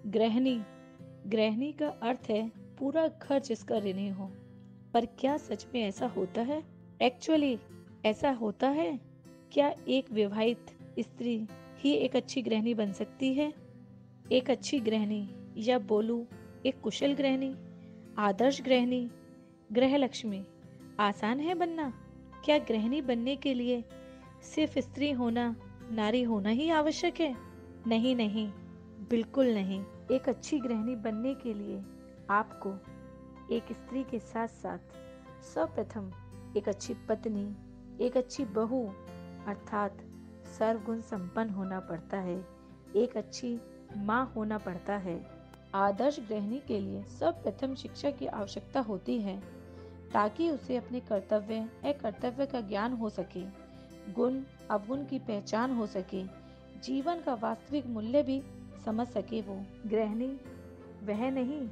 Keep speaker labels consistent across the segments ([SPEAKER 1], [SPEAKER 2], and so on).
[SPEAKER 1] गृहिणी। गृहिणी का अर्थ है पूरा घर जिसका ऋणी हो। पर क्या सच में ऐसा होता है? एक्चुअली ऐसा होता है? क्या एक विवाहित स्त्री ही एक अच्छी गृहिणी बन सकती है? एक अच्छी गृहिणी, या बोलूं एक कुशल गृहिणी, आदर्श गृहिणी, गृह लक्ष्मी आसान है बनना? क्या गृहिणी बनने के लिए सिर्फ स्त्री होना, नारी होना ही आवश्यक है? नहीं नहीं, बिल्कुल नहीं। एक अच्छी गृहिणी बनने के लिए आपको एक स्त्री के साथ साथ सर्वप्रथम एक अच्छी पत्नी, एक अच्छी बहू अर्थात सर्वगुण संपन्न होना पड़ता है। एक अच्छी माँ होना पड़ता है। आदर्श गृहिणी के लिए सर्वप्रथम शिक्षा की आवश्यकता होती है ताकि उसे अपने कर्तव्य अकर्तव्य का ज्ञान हो सके, गुण अवगुण की पहचान हो सके, जीवन का वास्तविक मूल्य भी समझ सके। वो गृहिणी वह नहीं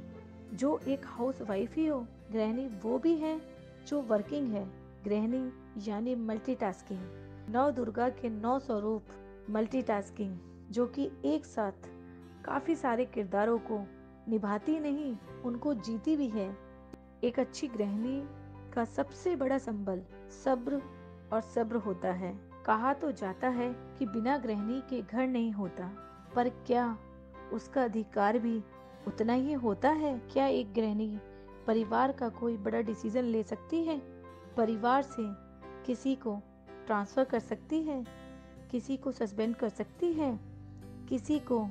[SPEAKER 1] जो एक हाउस वाइफ ही हो। गृहिणी वो भी है जो वर्किंग है। गृहिणी यानी मल्टीटास्किंग। नौ दुर्गा के 9 स्वरूप मल्टीटास्किंग, जो कि एक साथ काफी सारे किरदारों को निभाती नहीं, उनको जीती भी है। एक अच्छी गृहिणी का सबसे बड़ा संबल सब्र और सब्र होता है। कहा तो जाता है कि बिना गृहिणी के घर नहीं होता, पर क्या उसका अधिकार भी उतना ही होता है? क्या एक गृहिणी परिवार का कोई बड़ा डिसीजन ले सकती है? परिवार से किसी को ट्रांसफर कर सकती है? किसी को सस्पेंड कर सकती है? किसी को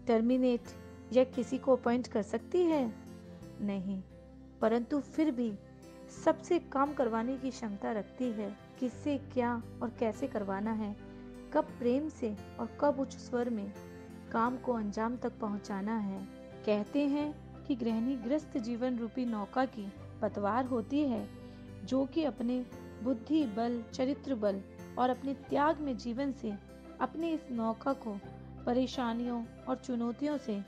[SPEAKER 1] टर्मिनेट या किसी को अपॉइंट कर सकती है? नहीं, परंतु फिर भी सबसे काम करवाने की क्षमता रखती है। किससे क्या और कैसे करवाना है, कब प्रेम से और कब उच्च स्वर में काम को अंजाम तक पहुंचाना है। कहते हैं कि गृहिणी गृहस्थ जीवन रूपी नौका की पतवार होती है, जो कि अपने बुद्धि बल, चरित्र बल और अपने त्याग में जीवन से अपने इस नौका को परेशानियों और चुनौतियों से,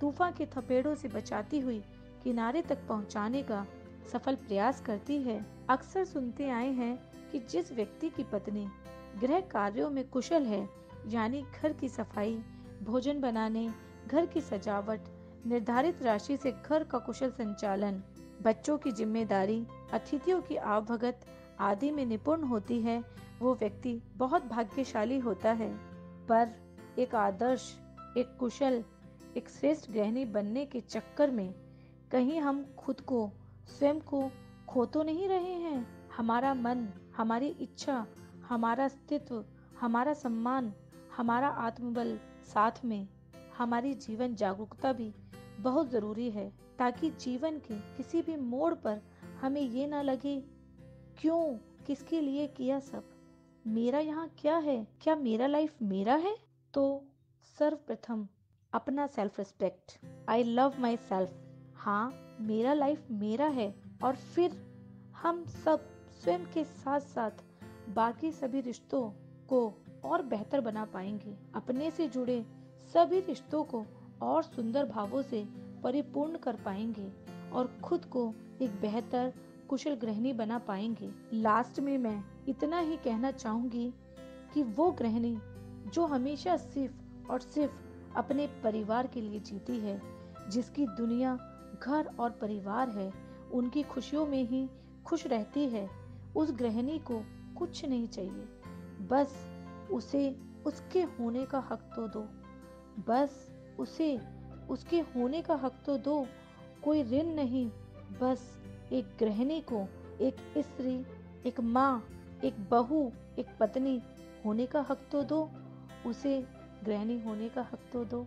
[SPEAKER 1] तूफान के थपेड़ों से बचाती हुई किनारे तक पहुंचाने का सफल प्रयास करती है। अक्सर सुनते आए हैं कि जिस व्यक्ति की पत्नी गृह कार्यों में कुशल है, यानी घर की सफाई, भोजन बनाने, घर की सजावट, निर्धारित राशि से घर का कुशल संचालन, बच्चों की जिम्मेदारी, अतिथियों की आवभगत आदि में निपुण होती है, वो व्यक्ति बहुत भाग्यशाली होता है। पर एक आदर्श, एक कुशल, एक श्रेष्ठ गृहिणी बनने के चक्कर में कहीं हम खुद को, स्वयं को खो तो नहीं रहे हैं? हमारा मन, हमारी इच्छा, हमारा अस्तित्व, हमारा सम्मान, हमारा आत्मबल, साथ में हमारी जीवन जागरूकता भी बहुत जरूरी है, ताकि जीवन के किसी भी मोड़ पर हमें ये ना लगे क्यों, किसके लिए किया सब, मेरा यहाँ क्या है, क्या मेरा लाइफ मेरा है? तो सर्वप्रथम अपना self respect, I love my self. हाँ, मेरा लाइफ मेरा है, और फिर हम सब स्वयं के साथ साथ बाकी सभी रिश्तों को और बेहतर बना पाएंगे। अपने से जुड़े सभी रिश्तों को और सुंदर भावों से परिपूर्ण कर पाएंगे और खुद को एक बेहतर कुशल गृहिणी बना पाएंगे। लास्ट में मैं इतना ही कहना चाहूंगी कि वो गृहिणी जो हमेशा सिर्फ और सिर्फ अपने परिवार के लिए जीती है, जिसकी दुनिया घर और परिवार है, उनकी खुशियों में ही खुश रहती है, उस गृहिणी को कुछ नहीं चाहिए, बस उसे उसके होने का हक तो दो। बस उसे उसके होने का हक तो दो, कोई ऋण नहीं। बस एक गृहिणी को एक स्त्री, एक माँ, एक बहू, एक पत्नी होने का हक तो दो, उसे गृहिणी होने का हक तो दो।